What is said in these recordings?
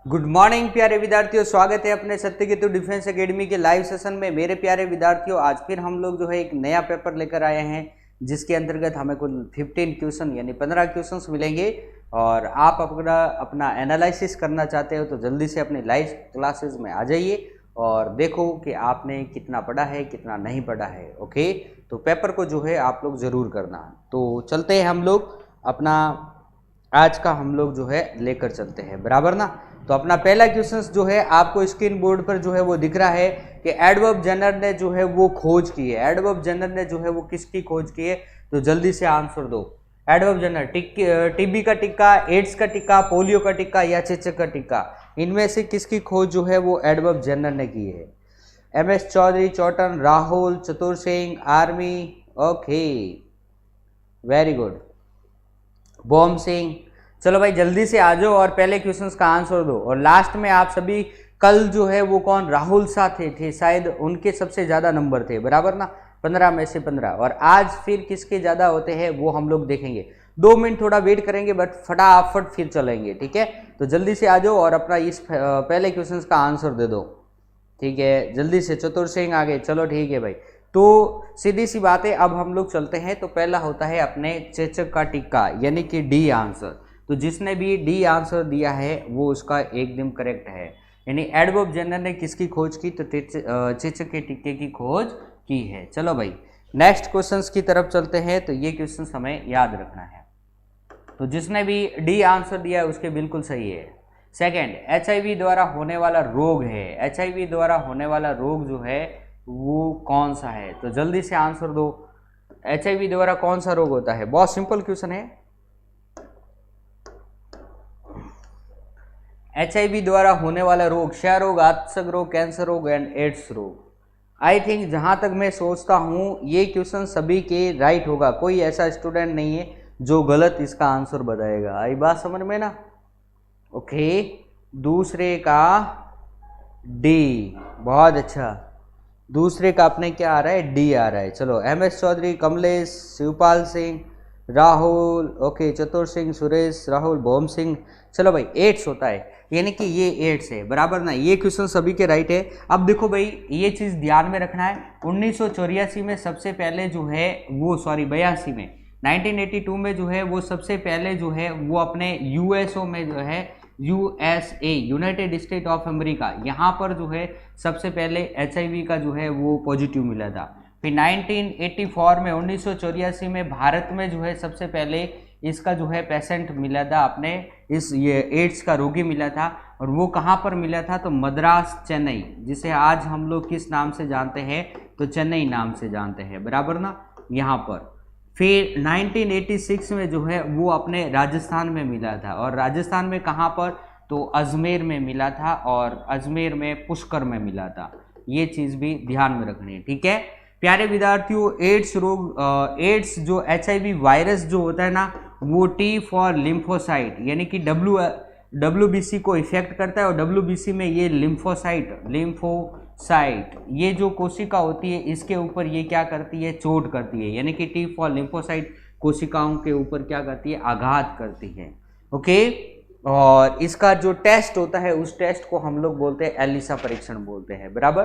Good morning प्यारे विद्यार्थियों, स्वागत है अपने सत्यकेतु डिफेंस एकेडमी के लाइव सेशन में। मेरे प्यारे विद्यार्थियों, आज फिर हम लोग जो है एक नया पेपर लेकर आए हैं जिसके अंतर्गत हमें कुल 15 क्वेश्चन यानी 15 क्वेश्चंस मिलेंगे। और आप अपना एनालिसिस करना चाहते हो तो जल्दी से अपने लाइव क्लासेस में आ जाइए और देखो कि आपने कितना पढ़ा है कितना नहीं पढ़ा है। ओके, तो पेपर को जो है आप लोग ज़रूर करना। तो चलते हैं हम लोग अपना आज का हम लोग जो है लेकर चलते हैं, बराबर ना। तो अपना पहला क्वेश्चन जो है आपको स्क्रीन बोर्ड पर जो है वो दिख रहा है कि एडवर्ब जेनर ने जो है वो खोज की है। एडवर्ब जेनर ने जो है वो किसकी खोज की है, तो जल्दी से आंसर दो। एडवर्ब जेनर टीबी का टिक्का, एड्स का टिक्का, पोलियो का टिक्का या चेचक का टिक्का, इनमें से किसकी खोज जो है वो एडवर्ब जेनर ने की है। MS चौधरी, चौटन, राहुल, चतुर सिंह, आर्मी। Okay, very good. बॉम सिंह। चलो भाई जल्दी से आ जाओ और पहले क्वेश्चंस का आंसर दो। और लास्ट में आप सभी कल जो है वो कौन, राहुल सा थे शायद, उनके सबसे ज़्यादा नंबर थे, बराबर ना, 15 में से 15। और आज फिर किसके ज़्यादा होते हैं वो हम लोग देखेंगे। 2 मिनट थोड़ा वेट करेंगे बट फटाफट फिर चलेंगे, ठीक है। तो जल्दी से आ जाओ और अपना इस पहले क्वेश्चन का आंसर दे दो, ठीक है। जल्दी से चतुर सिंह आगे, चलो ठीक है भाई। तो सीधी सी बात है, अब हम लोग चलते हैं। तो पहला होता है अपने चेचक का टिक्का यानी कि डी आंसर। तो जिसने भी डी आंसर दिया है वो उसका एकदम करेक्ट है। यानी एडवर्ब जेनर ने किसकी खोज की, तो चेचक के टिक्के की खोज की है। चलो भाई नेक्स्ट क्वेश्चंस की तरफ चलते हैं। तो ये क्वेश्चन हमें याद रखना है। तो जिसने भी डी आंसर दिया है उसके बिल्कुल सही है। सेकेंड, HIV द्वारा होने वाला रोग है। HIV द्वारा होने वाला रोग जो है वो कौन सा है, तो जल्दी से आंसर दो। HIV द्वारा कौन सा रोग होता है, बहुत सिंपल क्वेश्चन है। HIV द्वारा होने वाला रोग क्षय रोग, आंतक रोग, कैंसर रोग एंड एड्स रोग। आई थिंक जहां तक मैं सोचता हूं ये क्वेश्चन सभी के राइट होगा। कोई ऐसा स्टूडेंट नहीं है जो गलत इसका आंसर बताएगा। आई बात समझ में ना। ओके, दूसरे का डी, बहुत अच्छा। दूसरे का अपने क्या आ रहा है, डी आ रहा है। चलो MS चौधरी, कमलेश, शिवपाल सिंह, राहुल, ओके, चतुर सिंह, सुरेश, राहुल, बॉम सिंह। चलो भाई 8 होता है, यानी कि ये 8 है, बराबर ना। ये क्वेश्चन सभी के राइट है। अब देखो भाई ये चीज़ ध्यान में रखना है। 1984 में सबसे पहले जो है वो 82 में 1982 में जो है वो सबसे पहले जो है वो अपने USO में जो है USA United state of America, यहाँ पर जो है सबसे पहले HIV का जो है वो पॉजिटिव मिला था। फिर 1984 में 1984 में भारत में जो है सबसे पहले इसका जो है पेशेंट मिला था, अपने इस ये एड्स का रोगी मिला था। और वो कहाँ पर मिला था, तो मद्रास, चेन्नई, जिसे आज हम लोग किस नाम से जानते हैं, तो चेन्नई नाम से जानते हैं, बराबर ना, यहाँ पर। फिर 1986 में जो है वो अपने राजस्थान में मिला था। और राजस्थान में कहाँ पर, तो अजमेर में मिला था और अजमेर में पुष्कर में मिला था। ये चीज़ भी ध्यान में रखनी है, ठीक है प्यारे विद्यार्थियों। एड्स रोग, एड्स जो HIV वायरस जो होता है ना, वो T फॉर लिम्फोसाइट यानी कि WBC को इफेक्ट करता है। और WBC में ये लिम्फोसाइट ये जो कोशिका होती है इसके ऊपर ये क्या करती है, चोट करती है। यानी कि T फॉर लिम्फोसाइट कोशिकाओं के ऊपर क्या करती है, आघात करती है। ओके, और इसका जो टेस्ट होता है उस टेस्ट को हम लोग बोलते हैं एलिसा परीक्षण बोलते हैं, बराबर।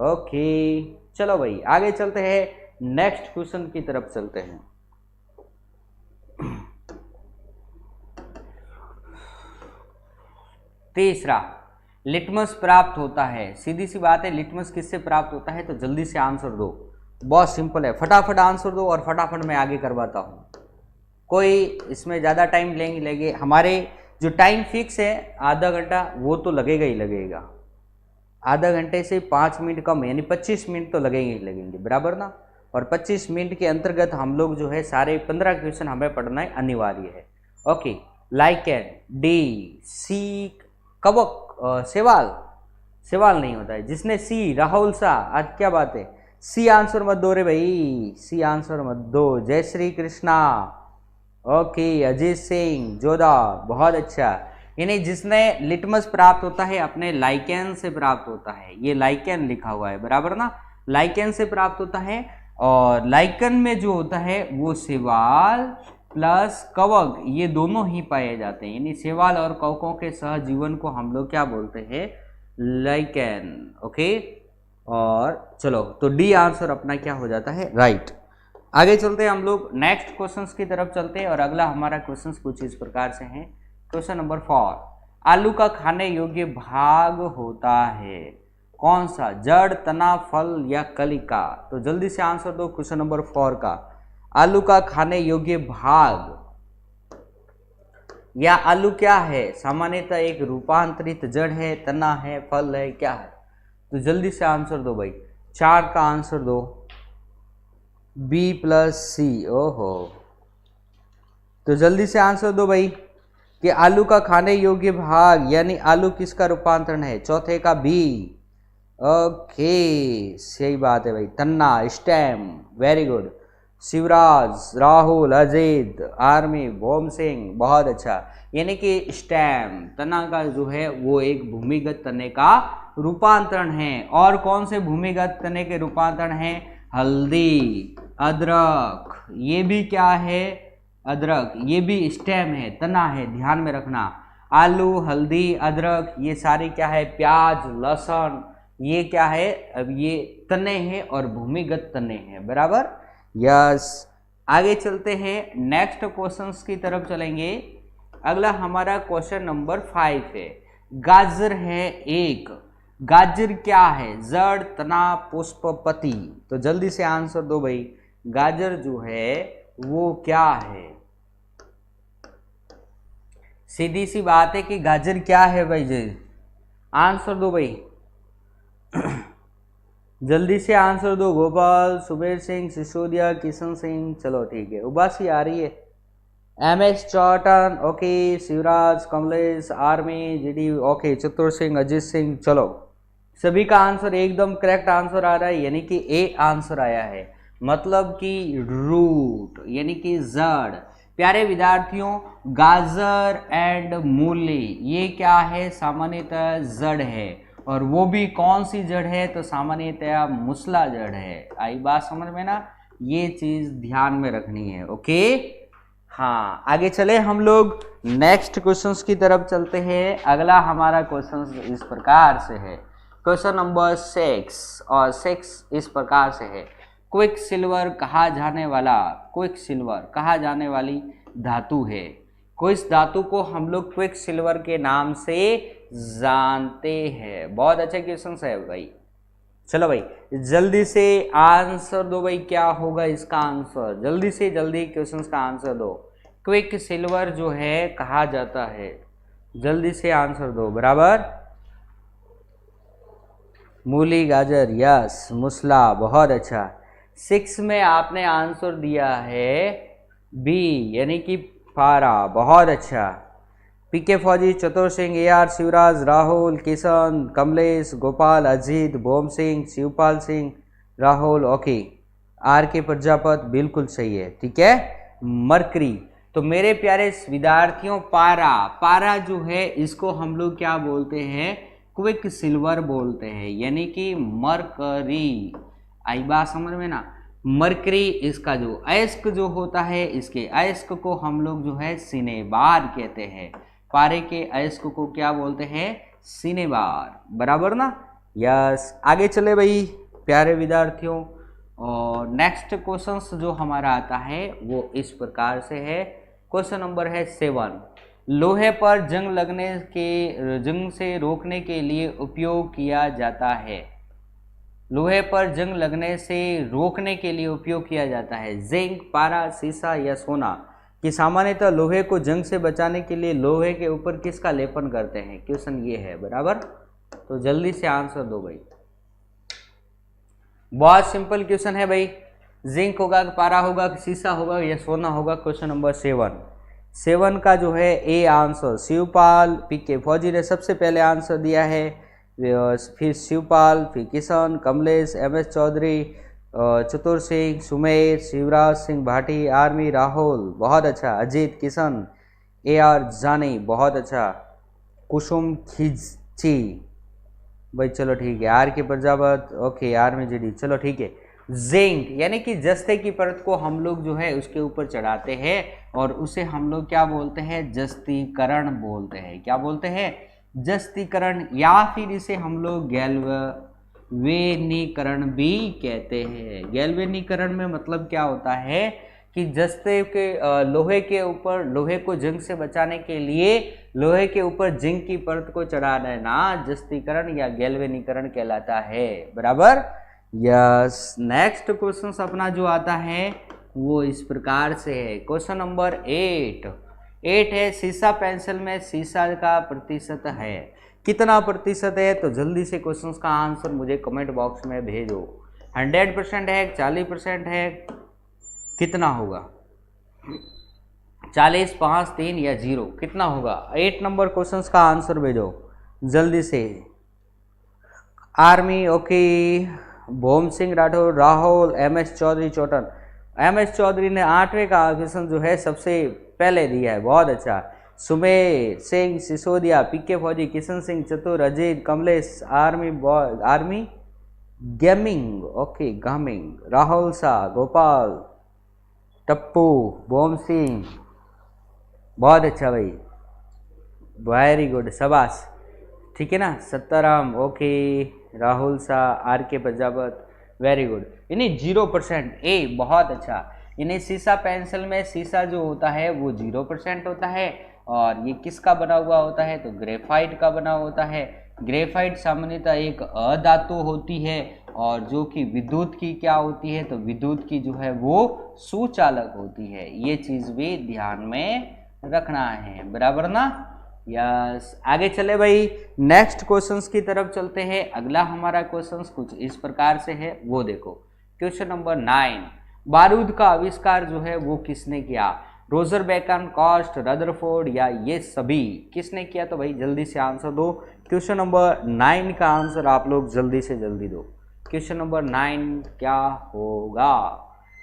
ओके, चलो भाई आगे चलते हैं, नेक्स्ट क्वेश्चन की तरफ चलते हैं। तीसरा, लिटमस प्राप्त होता है। सीधी सी बात है, लिटमस किससे प्राप्त होता है, तो जल्दी से आंसर दो। बहुत सिंपल है, फटाफट आंसर दो और फटाफट मैं आगे करवाता हूँ। कोई इसमें ज़्यादा टाइम लेंगे, हमारे जो टाइम फिक्स है आधा घंटा, वो तो लगेगा ही लगेगा। आधा घंटे से 5 मिनट कम यानी 25 मिनट तो लगेंगे ही लगेंगे, बराबर ना। और 25 मिनट के अंतर्गत हम लोग जो है सारे 15 क्वेश्चन हमें पढ़ना अनिवार्य है। ओके, लाइकेन, डी, सी, कवक, सेवाल नहीं होता है। जिसने सी, राहुल सा, आज क्या बात है, सी आंसर मत दो रे भाई, सी आंसर मत दो। जय श्री कृष्णा, ओके, अजीत सिंह, जोधा, बहुत अच्छा। यानी जिसने लिटमस प्राप्त होता है अपने लाइकेन से प्राप्त होता है। ये लाइकेन लिखा हुआ है, बराबर ना, लाइकेन से प्राप्त होता है। और लाइकेन में जो होता है वो सेवाल प्लस कवक, ये दोनों ही पाए जाते हैं, यानी शैवाल और कवकों के सहजीवन को हम लोग क्या बोलते हैं, लाइकेन। ओके, और चलो तो डी आंसर अपना क्या हो जाता है, राइट। आगे चलते हैं हम लोग नेक्स्ट क्वेश्चंस की तरफ चलते हैं, और अगला हमारा क्वेश्चंस कुछ इस प्रकार से है। क्वेश्चन नंबर 4, आलू का खाने योग्य भाग होता है कौन सा, जड़, तना, फल या कलिका। तो जल्दी से आंसर दो क्वेश्चन नंबर 4 का। आलू का खाने योग्य भाग, या आलू क्या है, सामान्यतः एक रूपांतरित जड़ है, तना है, फल है, क्या है। तो जल्दी से आंसर दो भाई, 4 का आंसर दो, बी प्लस सी। ओहो, तो जल्दी से आंसर दो भाई कि आलू का खाने योग्य भाग यानी आलू किसका रूपांतरण है, चौथे का बी। ओके, सही बात है भाई, तन्ना, स्टेम। Very good. Shivraj, Rahul, Ajit, army, Bhom Singh, बहुत अच्छा। यानी कि स्टेम, तना का जो है वो एक भूमिगत तने का रूपांतरण है। और कौन से भूमिगत तने के रूपांतरण है, हल्दी, अदरक, ये भी क्या है, अदरक, ये भी स्टेम है, तना है, ध्यान में रखना। आलू, हल्दी, अदरक, ये सारी क्या है, प्याज, लहसुन, ये क्या है, अब ये तने हैं और भूमिगत तने हैं, बराबर। यस, आगे चलते हैं नेक्स्ट क्वेश्चंस की तरफ चलेंगे। अगला हमारा क्वेश्चन नंबर 5 है। गाजर है एक, गाजर क्या है, जड़, तना, पुष्प, पत्ती। तो जल्दी से आंसर दो भाई, गाजर जो है वो क्या है। सीधी सी बात है कि गाजर क्या है भाई जी, आंसर दो भाई जल्दी से आंसर दो। गोपाल, सुबेर सिंह, सिसोदिया, किशन सिंह, चलो ठीक है। उबासी आ रही है, MS Chautan, okay, Shivraj, Kamlesh, army, GD, okay, चतुर सिंह, अजीत सिंह, चलो सभी का आंसर एकदम करेक्ट आंसर आ रहा है, यानी कि ए आंसर आया है, मतलब कि रूट यानी कि जड़। प्यारे विद्यार्थियों, गाजर एंड मूली ये क्या है, सामान्यतः जड़ है, और वो भी कौन सी जड़ है, तो सामान्यतया मूसला जड़ है। आई बात समझ में ना, ये चीज ध्यान में रखनी है। ओके, हाँ, आगे चले हम लोग नेक्स्ट क्वेश्चंस की तरफ चलते हैं। अगला हमारा क्वेश्चन इस प्रकार से है, क्वेश्चन नंबर 6, और 6 इस प्रकार से है। क्विक सिल्वर कहा जाने वाला, क्विक सिल्वर कहा जाने वाली धातु है, किस धातु को हम लोग क्विक सिल्वर के नाम से जानते हैं। बहुत अच्छा क्वेश्चन है भाई, चलो भाई जल्दी से आंसर दो भाई, क्या होगा इसका आंसर, जल्दी से जल्दी क्वेश्चंस का आंसर दो। क्विक सिल्वर जो है कहा जाता है, जल्दी से आंसर दो, बराबर। मूली, गाजर, यस, मूसला, बहुत अच्छा। 6 में आपने आंसर दिया है बी यानी कि पारा, बहुत अच्छा। PK फौजी, Chatur Singh, AR, Shivraj, Rahul, Kishan, Kamlesh, Gopal, Ajit, Bhom Singh, Shivpal Singh, Rahul, okay. RK Prajapat बिल्कुल सही है, ठीक है। मरकरी, तो मेरे प्यारे विद्यार्थियों, पारा, पारा जो है इसको हम लोग क्या बोलते हैं, क्विक सिल्वर बोलते हैं, यानी कि मरकरी। आई बात समझ में ना, मरकरी, इसका जो अयस्क जो होता है, इसके अयस्क को हम लोग जो है सिनेबार कहते हैं। पारे के अयस्क को क्या बोलते हैं, सिनेबार, बराबर ना। यस, आगे चले भाई प्यारे विद्यार्थियों, और नेक्स्ट क्वेश्चन जो हमारा आता है वो इस प्रकार से है। क्वेश्चन नंबर है 7, लोहे पर जंग से रोकने के लिए उपयोग किया जाता है, लोहे पर जंग लगने से रोकने के लिए उपयोग किया जाता है, जिंक, पारा, सीसा या सोना। कि सामान्यतः लोहे को जंग से बचाने के लिए लोहे के ऊपर किसका लेपन करते हैं, क्वेश्चन ये है, बराबर। तो जल्दी से आंसर दो भाई, बहुत सिंपल क्वेश्चन है भाई, जिंक होगा, पारा होगा, सीसा होगा या सोना होगा। क्वेश्चन नंबर 7 का जो है ए आंसर, शिवपाल, PK फौजी ने सबसे पहले आंसर दिया है, फिर शिवपाल, फिर किशन, कमलेश, MS चौधरी, चतुर सिंह, सुमेर, शिवराज सिंह भाटी, आर्मी, राहुल, बहुत अच्छा, अजीत, किशन, AR जानी, बहुत अच्छा, कुसुम खिची भाई, चलो ठीक है, RK Prajapat, okay, army, GD, चलो ठीक है। जिंक यानी कि जस्ते की परत को हम लोग जो है उसके ऊपर चढ़ाते हैं और उसे हम लोग क्या बोलते हैं, जस्तीकरण बोलते हैं। क्या बोलते हैं, जस्तीकरण, या फिर इसे हम लोग गैल्वेनीकरण भी कहते हैं। गैल्वेनीकरण में मतलब क्या होता है कि जस्ते के लोहे के ऊपर, लोहे को जंग से बचाने के लिए लोहे के ऊपर जिंक की परत को चढ़ा देना जस्तीकरण या गैल्वेनीकरण कहलाता है। बराबर, यस। नेक्स्ट क्वेश्चन अपना जो आता है वो इस प्रकार से है। क्वेश्चन नंबर 8 है, सीसा पेंसिल में सीसा का प्रतिशत है, कितना प्रतिशत है? तो जल्दी से क्वेश्चन का आंसर मुझे कमेंट बॉक्स में भेजो। 100% है, 40% है, कितना होगा? 40, 5, 3 या 0, कितना होगा? 8 नंबर क्वेश्चन का आंसर भेजो जल्दी से। Army, okay. Bhom Singh Rathore, Rahul, MS Chaudhary Chautan. MS Chaudhary ने 8वें का क्वेश्चन जो है सबसे पहले दिया है, बहुत अच्छा। सुमेर सिंह सिसोदिया, PK फौजी, Kishan Singh Chatur, Ajit, Kamlesh, army boy, army gaming, okay gaming, Rahul Shah, Gopal, Tappu, Bhom Singh, बहुत अच्छा भाई, वेरी गुड, शाबाश, ठीक है ना। Sattaram, okay, Rahul Shah, RK Prajapat, very good. इन्हें 0%, ए, बहुत अच्छा। इन्हें सीसा पेंसिल में सीसा जो होता है वो 0% होता है और ये किसका बना हुआ होता है? तो ग्रेफाइट का बना होता है। ग्रेफाइट सामान्यतः एक अधातु होती है और जो कि विद्युत की क्या होती है? तो विद्युत की जो है वो सुचालक होती है। ये चीज भी ध्यान में रखना है, बराबर ना। यस, आगे चले भाई, नेक्स्ट क्वेश्चंस की तरफ चलते हैं। अगला हमारा क्वेश्चंस कुछ इस प्रकार से है, वो देखो। क्वेश्चन नंबर 9, बारूद का आविष्कार जो है वो किसने किया? रोजर बेकन, कॉस्ट, रदरफोर्ड या ये सभी, किसने किया? तो भाई जल्दी से आंसर दो। क्वेश्चन नंबर 9 का आंसर आप लोग जल्दी से जल्दी दो। क्वेश्चन नंबर 9 क्या होगा?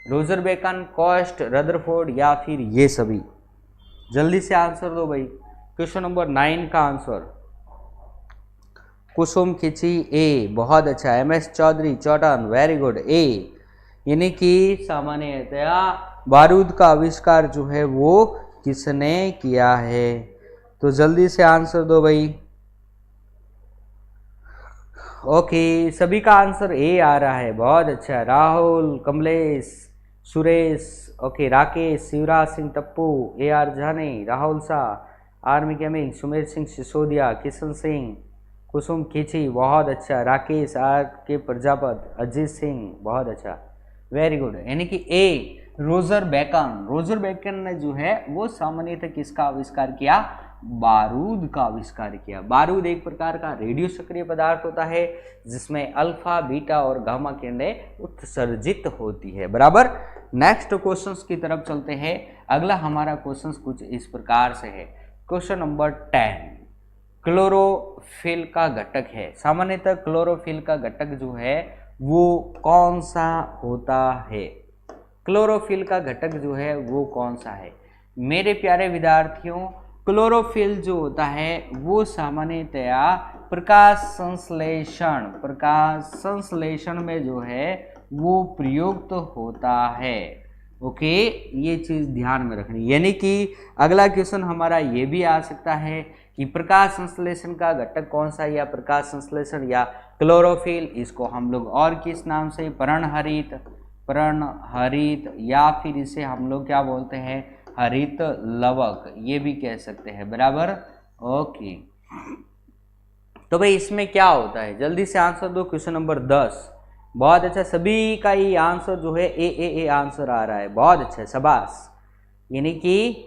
रोजर बेकन, कॉस्ट, रदरफोर्ड या फिर ये सभी, जल्दी से आंसर दो भाई। क्वेश्चन नंबर 9 का आंसर कुसुम खिची, ए, बहुत अच्छा। MS Chaudhary Chautan, very good, A, यानी कि सामान्यतया बारूद का आविष्कार जो है वो किसने किया है? तो जल्दी से आंसर दो भाई। ओके, सभी का आंसर ए आ रहा है, बहुत अच्छा। राहुल, कमलेश, सुरेश, ओके, राकेश, शिवराज सिंह टप्पू, AR जानी, राहुल शाह, आर्मी गेमिंग, सुमेर सिंह सिसोदिया, किशन सिंह, कुसुम खींची, बहुत अच्छा। राकेश, RK प्रजापत, अजीत सिंह, बहुत अच्छा, वेरी गुड। यानी कि ए, रोजर बेकन। रोजर बेकन ने जो है वो सामान्यतः किसका आविष्कार किया? बारूद का आविष्कार किया। बारूद एक प्रकार का रेडियो सक्रिय पदार्थ होता है जिसमें अल्फा, बीटा और गामा किरणें उत्सर्जित होती है, बराबर। नेक्स्ट क्वेश्चंस की तरफ चलते हैं। अगला हमारा क्वेश्चंस कुछ इस प्रकार से है। क्वेश्चन नंबर 10, क्लोरोफिल का घटक है। सामान्यतः क्लोरोफिल का घटक जो है वो कौन सा होता है? क्लोरोफिल का घटक जो है वो कौन सा है? मेरे प्यारे विद्यार्थियों, क्लोरोफिल जो होता है वो सामान्यतया प्रकाश संश्लेषण में जो है वो प्रयुक्त होता है। ओके, ये चीज ध्यान में रखनी। यानी कि अगला क्वेश्चन हमारा ये भी आ सकता है कि प्रकाश संश्लेषण का घटक कौन सा, या प्रकाश संश्लेषण या क्लोरोफिल, इसको हम लोग और किस नाम से, पर्णहरित या फिर इसे हम लोग क्या बोलते हैं, हरित लवक, ये भी कह सकते हैं, बराबर। ओके, तो भाई इसमें क्या होता है? जल्दी से आंसर दो। क्वेश्चन नंबर 10, बहुत अच्छा, सभी का ही आंसर जो है ए आंसर आ रहा है, बहुत अच्छा, शाबाश। यानी कि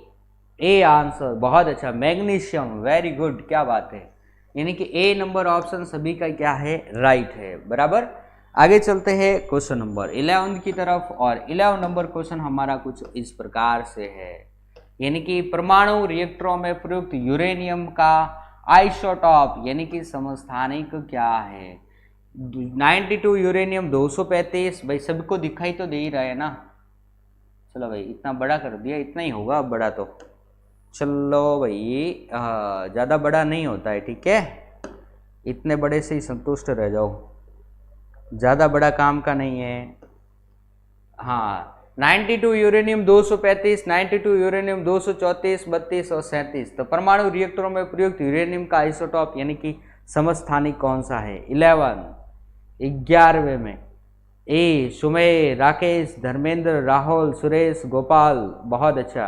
ए आंसर, बहुत अच्छा। मैग्नीशियम, वेरी गुड, क्या बात है। यानी कि ए नंबर ऑप्शन सभी का क्या है, राइट है, बराबर। आगे चलते हैं क्वेश्चन नंबर 11 की तरफ, और 11 नंबर क्वेश्चन हमारा कुछ इस प्रकार से है। यानी कि परमाणु रिएक्टरों में प्रयुक्त यूरेनियम का आइसोटॉप यानी कि समस्थानिक क्या है? 92 यूरेनियम 235, भाई सबको दिखाई तो दे ही रहा है ना। चलो भाई, इतना बड़ा कर दिया, इतना ही होगा अब बड़ा तो। चलो भाई, ज़्यादा बड़ा नहीं होता है, ठीक है, इतने बड़े से ही संतुष्ट रह जाओ, ज़्यादा बड़ा काम का नहीं है। हाँ 92 यूरेनियम 235, 92 यूरेनियम 234, 32 और 37। तो परमाणु रिएक्टरों में प्रयुक्त यूरेनियम का आइसोटॉप यानी कि समस्थानिक कौन सा है? 11वें में। ए सुमेर, राकेश, धर्मेंद्र, राहुल, सुरेश, गोपाल, बहुत अच्छा।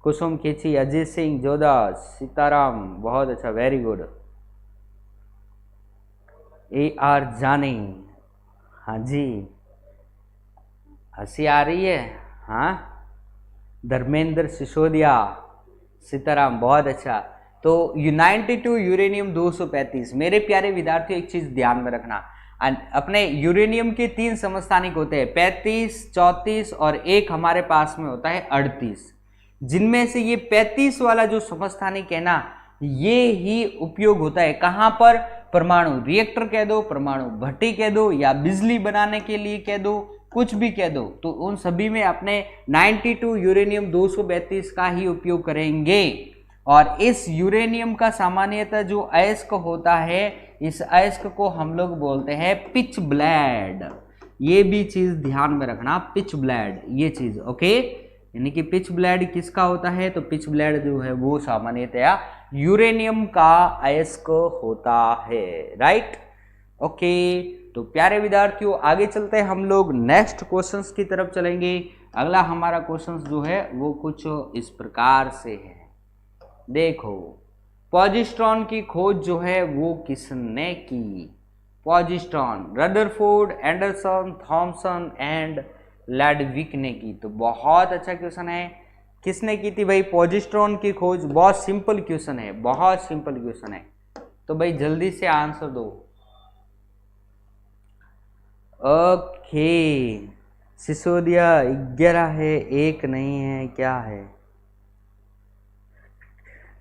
कुसुम खींची, अजीत सिंह, जोधा, सीताराम, बहुत अच्छा, वेरी गुड। ए आर जानी, हाँ जी, हंसी आ रही है, हाँ। धर्मेंद्र सिसोदिया, सीताराम, बहुत अच्छा। तो 92 यूरेनियम 235। मेरे प्यारे विद्यार्थियों एक चीज ध्यान में रखना, अपने यूरेनियम के 3 समस्थानिक होते हैं, 35, 34 और एक हमारे पास में होता है 38। जिनमें से ये 35 वाला जो समस्थानिक है ना, ये ही उपयोग होता है कहां पर? परमाणु रिएक्टर कह दो, परमाणु भट्टी कह दो, या बिजली बनाने के लिए कह दो, कुछ भी कह दो, तो उन सभी में अपने 92 यूरेनियम 232 का ही उपयोग करेंगे। और इस यूरेनियम का सामान्यतः जो अयस्क होता है, इस अयस्क को हम लोग बोलते हैं पिच ब्लेड। ये भी चीज ध्यान में रखना, पिच ब्लेड, ये चीज, ओके। यानी कि पिच ब्लेड किसका होता है? तो पिच ब्लेड जो है वो सामान्यतया यूरेनियम का अयस्क होता है, राइट, ओके। तो प्यारे विद्यार्थियों आगे चलते हैं, हम लोग नेक्स्ट क्वेश्चंस की तरफ चलेंगे। अगला हमारा क्वेश्चंस जो है वो कुछ इस प्रकार से है, देखो। पॉजिस्ट्रॉन की खोज जो है वो किसने की? पॉजिस्ट्रॉन रदरफोर्ड, एंडरसन, थॉमसन एंड लैडविक ने की। तो बहुत अच्छा क्वेश्चन है, किसने की थी भाई पॉजिस्ट्रॉन की खोज? बहुत सिंपल क्वेश्चन है, बहुत सिंपल क्वेश्चन है। तो भाई जल्दी से आंसर दो। ओके, सिसोदिया 11 है, 1 नहीं है, क्या है?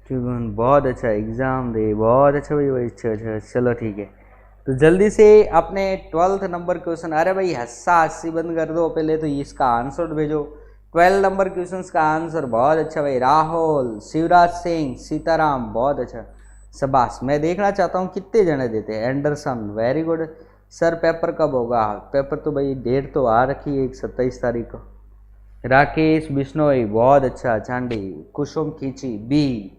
बहुत अच्छा, एग्जाम दे, बहुत अच्छा भाई, अच्छा, चलो ठीक है। तो जल्दी से अपने 12th नंबर क्वेश्चन, अरे भाई हस्सी बंद कर दो पहले, तो इसका आंसर भेजो। 12 नंबर क्वेश्चन का आंसर, बहुत अच्छा भाई, राहुल, शिवराज सिंह, सीताराम, बहुत अच्छा, शाबाश। मैं देखना चाहता हूँ कितने जने देते हैं। Anderson, very good. Sir paper कब होगा? पेपर तो भाई डेट तो आ रखी है, 27 तारीख को। राकेश बिश्नोई, बहुत अच्छा। चांडी, कुसुम खींची, बी,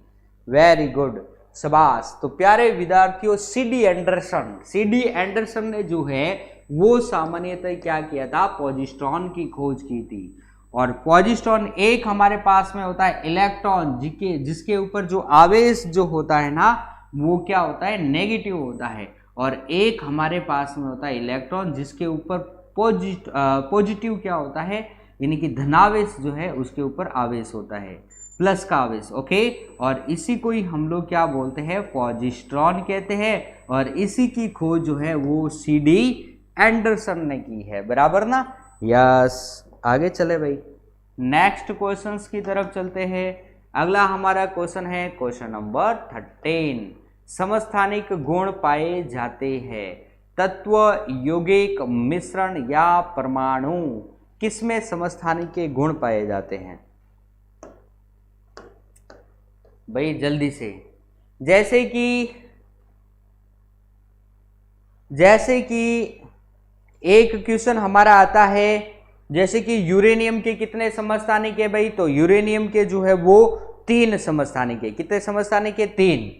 वेरी गुड, शाबाश। तो प्यारे विद्यार्थियों सीडी एंडरसन ने जो है वो सामान्यतः क्या किया था? पॉजिस्ट्रॉन की खोज की थी। और पॉजिस्ट्रॉन एक हमारे पास में होता है इलेक्ट्रॉन, जिसके ऊपर जो आवेश जो होता है ना वो क्या होता है? नेगेटिव होता है। और एक हमारे पास में होता है इलेक्ट्रॉन जिसके ऊपर पॉजिटिव क्या होता है, यानी कि धनावेश जो है उसके ऊपर आवेश होता है, प्लस का आवेश, ओके। और इसी को ही हम लोग क्या बोलते हैं? पॉजिस्ट्रॉन कहते हैं। और इसी की खोज जो है वो सीडी एंडरसन ने की है, बराबर ना? यस, आगे चले भाई, नेक्स्ट क्वेश्चंस की तरफ चलते हैं। अगला हमारा क्वेश्चन है क्वेश्चन नंबर 13। समस्थानिक गुण पाए जाते हैं तत्व, यौगिक, मिश्रण या परमाणु, किसमें समस्थानिक के गुण पाए जाते हैं? भाई जल्दी से, जैसे कि एक क्वेश्चन हमारा आता है, जैसे कि यूरेनियम के कितने समस्थानिक है भाई? तो यूरेनियम के जो है वो 3 समस्थानिक है। कितने समस्थानिक है? 3,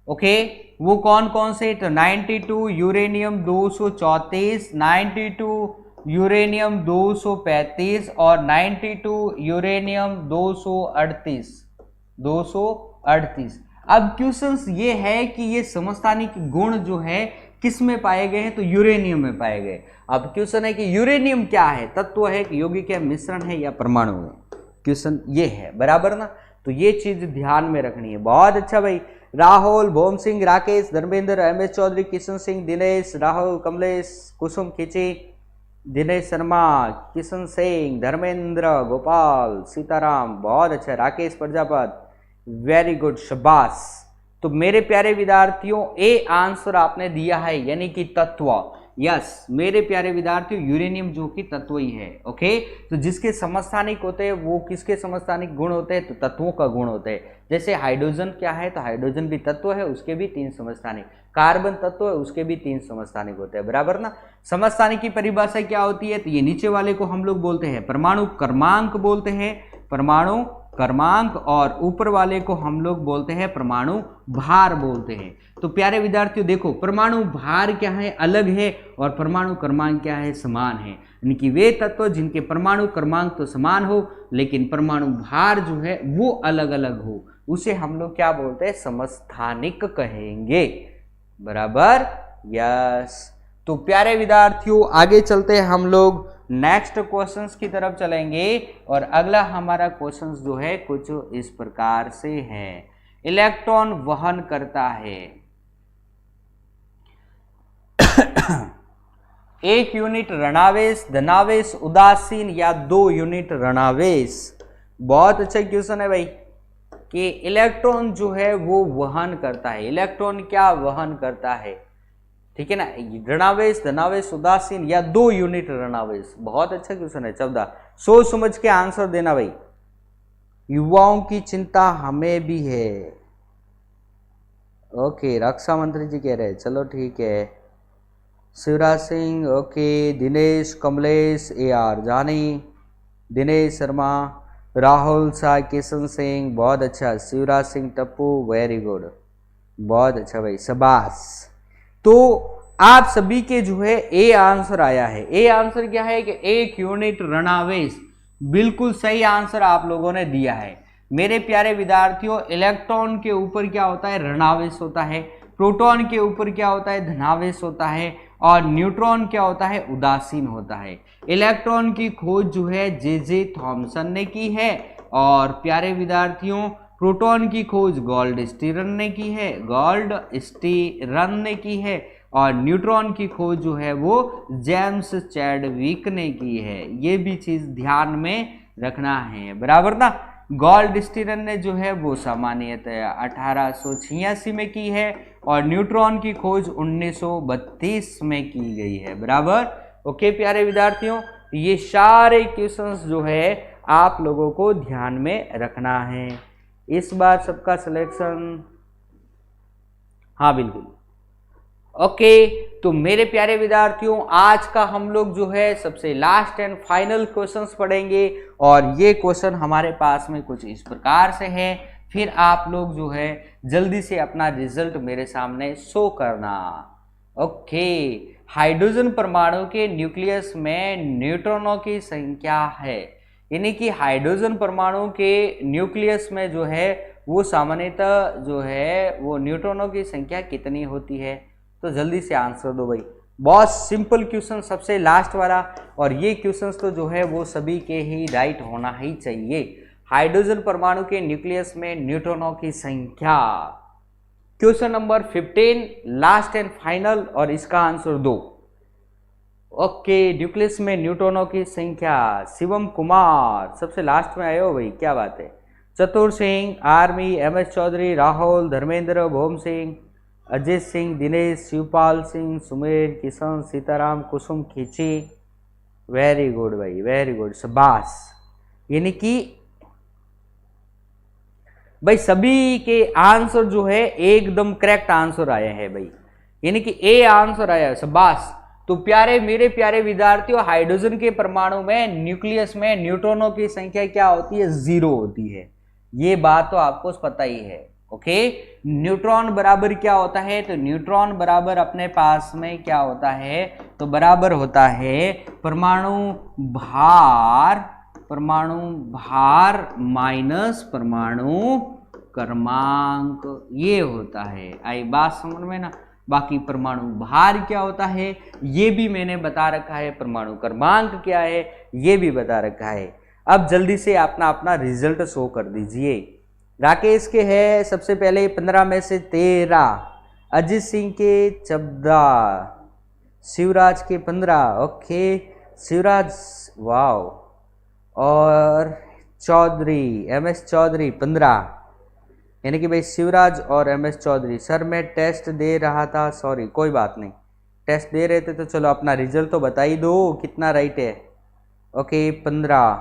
ओके। वो कौन कौन से? तो 92 यूरेनियम 234, 92 यूरेनियम 235 और 92 यूरेनियम 238। अब क्वेश्चन ये है कि ये समस्थानिक गुण जो है किस में पाए गए हैं? तो यूरेनियम में पाए गए। अब क्वेश्चन है कि यूरेनियम क्या है? तत्व है, यौगिक है, मिश्रण है या परमाणु है? क्वेश्चन ये है, बराबर ना? तो ये चीज ध्यान में रखनी है। बहुत अच्छा भाई, राहुल, भोम सिंह, राकेश, धर्मेंद्र, एम एस चौधरी, किशन सिंह, दिनेश, राहुल, कमलेश, कुसुम खींची, दिनेश शर्मा, किशन सिंह, धर्मेंद्र, गोपाल, सीताराम, बहुत अच्छा, राकेश प्रजापत, वेरी गुड, शाबाश। तो मेरे प्यारे विद्यार्थियों ए आंसर आपने दिया है, यानी कि तत्व। यस मेरे प्यारे विद्यार्थियों, यूरेनियम जो कि तत्व ही है। ओके, तो जिसके समस्थानिक होते हैं वो किसके समस्थानिक गुण होते हैं, तो तत्वों का गुण होते हैं। जैसे हाइड्रोजन क्या है, तो हाइड्रोजन भी तत्व है, उसके भी 3 समस्थानिक। कार्बन तत्व है, उसके भी 3 समस्थानिक होते हैं, बराबर ना। समस्थानिक की परिभाषा क्या होती है, तो ये नीचे वाले को हम लोग बोलते हैं परमाणु क्रमांक बोलते हैं, परमाणु क्रमांक, और ऊपर वाले को हम लोग बोलते हैं परमाणु भार बोलते हैं। तो प्यारे विद्यार्थियों देखो, परमाणु भार क्या है, अलग है, और परमाणु क्रमांक क्या है, समान है। यानी कि वे तत्व जिनके परमाणु क्रमांक तो समान हो लेकिन परमाणु भार जो है वो अलग अलग हो, उसे हम लोग क्या बोलते हैं, समस्थानिक कहेंगे, बराबर। यस, तो प्यारे विद्यार्थियों आगे चलते हैं हम लोग नेक्स्ट क्वेश्चंस की तरफ चलेंगे, और अगला हमारा क्वेश्चंस जो है कुछ इस प्रकार से है। इलेक्ट्रॉन वहन करता है 1 यूनिट ऋणावेश, धनावेश, उदासीन या 2 यूनिट ऋणावेश। बहुत अच्छा क्वेश्चन है भाई, कि इलेक्ट्रॉन जो है वो वहन करता है, इलेक्ट्रॉन क्या वहन करता है, ठीक है ना, ऋणावेश, धनावेश, उदासीन या 2 यूनिट ऋणावेश। बहुत अच्छा क्वेश्चन है 14। सोच समझ के आंसर देना भाई। युवाओं की चिंता हमें भी है। ओके, रक्षा मंत्री जी कह रहे हैं, चलो ठीक है। शिवराज सिंह, ओके, दिनेश, कमलेश, AR जानी, दिनेश शर्मा, राहुल शाह, किशन सिंह, बहुत अच्छा, शिवराज सिंह टप्पू, वेरी गुड, बहुत अच्छा भाई, शाबाश। तो आप सभी के जो है ए आंसर आया है। ए आंसर क्या है कि 1 यूनिट ऋणावेश, बिल्कुल सही आंसर आप लोगों ने दिया है। मेरे प्यारे विद्यार्थियों, इलेक्ट्रॉन के ऊपर क्या होता है, ऋणावेश होता है, प्रोटॉन के ऊपर क्या होता है, धनावेश होता है, और न्यूट्रॉन क्या होता है, उदासीन होता है। इलेक्ट्रॉन की खोज जो है जे थॉमसन ने की है, और प्यारे विद्यार्थियों प्रोटॉन की खोज गोल्डस्टीरन ने की है, गोल्डस्टीरन ने की है, और न्यूट्रॉन की खोज जो है वो जेम्स चैडविक ने की है। ये भी चीज ध्यान में रखना है, बराबर ना। गोल्डस्टीरन ने जो है वो सामान्यतः 1886 में की है, और न्यूट्रॉन की खोज 1932 में की गई है, बराबर। ओके प्यारे विद्यार्थियों, ये सारे क्वेश्चंस जो है आप लोगों को ध्यान में रखना है। इस बार सबका सिलेक्शन, हाँ बिल्कुल। ओके, तो मेरे प्यारे विद्यार्थियों आज का हम लोग जो है सबसे लास्ट एंड फाइनल क्वेश्चंस पढ़ेंगे, और ये क्वेश्चन हमारे पास में कुछ इस प्रकार से है। फिर आप लोग जो है जल्दी से अपना रिजल्ट मेरे सामने शो करना। ओके, हाइड्रोजन परमाणु के न्यूक्लियस में न्यूट्रॉनों की संख्या है, यानी कि हाइड्रोजन परमाणु के न्यूक्लियस में जो है वो सामान्यतः जो है वो न्यूट्रॉनों की संख्या कितनी होती है, तो जल्दी से आंसर दो भाई। बहुत सिंपल क्वेश्चन सबसे लास्ट वाला, और ये क्वेश्चंस तो जो है वो सभी के ही राइट होना ही चाहिए। हाइड्रोजन परमाणु के न्यूक्लियस में न्यूट्रॉनों की संख्या, question number 15 last and final, और इसका आंसर दो। ओके, न्यूक्लियस में न्यूट्रॉनों की संख्या, शिवम कुमार सबसे लास्ट में आए हो भाई, क्या बात है। चतुर सिंह, आर्मी, MS चौधरी, राहुल, धर्मेंद्र, भोम सिंह, अजय सिंह, दिनेश, शिवपाल सिंह, सुमेर, किशन, सीताराम, कुसुम खींची, वेरी गुड भाई, वेरी गुड, शाबाश। यानी कि भाई सभी के आंसर जो है एकदम करेक्ट आंसर आए हैं भाई, यानी कि ए आंसर आया है, शाबाश। तो प्यारे मेरे प्यारे विद्यार्थियों, हाइड्रोजन के परमाणु में न्यूक्लियस में न्यूट्रॉनों की संख्या क्या होती है, 0 होती है। ये बात तो आपको पता ही है। ओके, न्यूट्रॉन बराबर क्या होता है, तो न्यूट्रॉन बराबर अपने पास में क्या होता है, तो बराबर होता है परमाणु भार माइनस परमाणु क्रमांक, ये होता है। आई बात समझ में ना। बाकी परमाणु भार क्या होता है ये भी मैंने बता रखा है, परमाणु क्रमांक क्या है ये भी बता रखा है। अब जल्दी से अपना अपना रिजल्ट शो कर दीजिए। राकेश के है सबसे पहले 15 में से 13, अजीत सिंह के 14, शिवराज के 15, ओके शिवराज वाव, और चौधरी MS चौधरी 15, यानी कि भाई शिवराज और MS चौधरी। सर मैं टेस्ट दे रहा था, सॉरी कोई बात नहीं, टेस्ट दे रहे थे तो चलो अपना रिजल्ट तो बता ही दो, कितना राइट है। ओके 15,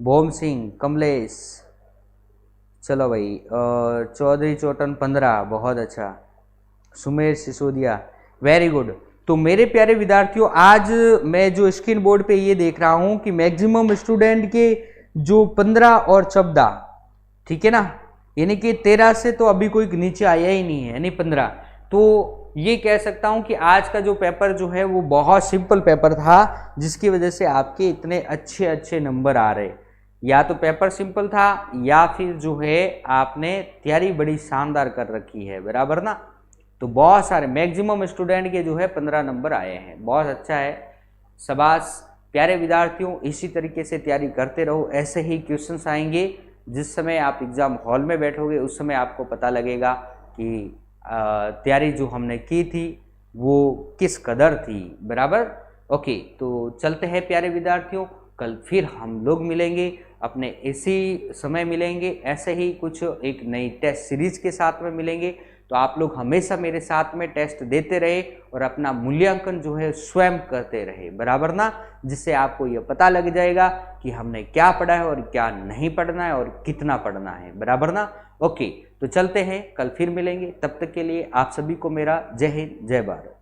भोम सिंह, कमलेश, चलो भाई चौधरी चौटन 15, बहुत अच्छा, सुमेर सिसोदिया, वेरी गुड। तो मेरे प्यारे विद्यार्थियों, आज मैं जो स्क्रीन बोर्ड पे ये देख रहा हूं कि मैक्सिमम स्टूडेंट के जो 15 और 14, ठीक है ना, यानी कि 13 से तो अभी कोई नीचे आया ही नहीं है, यानी 15। तो ये कह सकता हूं कि आज का जो पेपर जो है वो बहुत सिंपल पेपर था, जिसकी वजह से आपके इतने अच्छे अच्छे नंबर आ रहे। या तो पेपर सिंपल था या फिर जो है आपने तैयारी बड़ी शानदार कर रखी है, बराबर ना। तो बहुत सारे मैक्सिमम स्टूडेंट के जो है 15 नंबर आए हैं, बहुत अच्छा है, शाबाश प्यारे विद्यार्थियों। इसी तरीके से तैयारी करते रहो, ऐसे ही क्वेश्चंस आएंगे। जिस समय आप एग्ज़ाम हॉल में बैठोगे उस समय आपको पता लगेगा कि तैयारी जो हमने की थी वो किस कदर थी, बराबर। ओके, तो चलते हैं प्यारे विद्यार्थियों, कल फिर हम लोग मिलेंगे, अपने इसी समय मिलेंगे, ऐसे ही कुछ एक नई टेस्ट सीरीज के साथ में मिलेंगे। तो आप लोग हमेशा मेरे साथ में टेस्ट देते रहे और अपना मूल्यांकन जो है स्वयं करते रहे, बराबर ना, जिससे आपको ये पता लग जाएगा कि हमने क्या पढ़ा है और क्या नहीं पढ़ना है और कितना पढ़ना है, बराबर ना। ओके, तो चलते हैं, कल फिर मिलेंगे, तब तक के लिए आप सभी को मेरा जय हिंद जय भारत।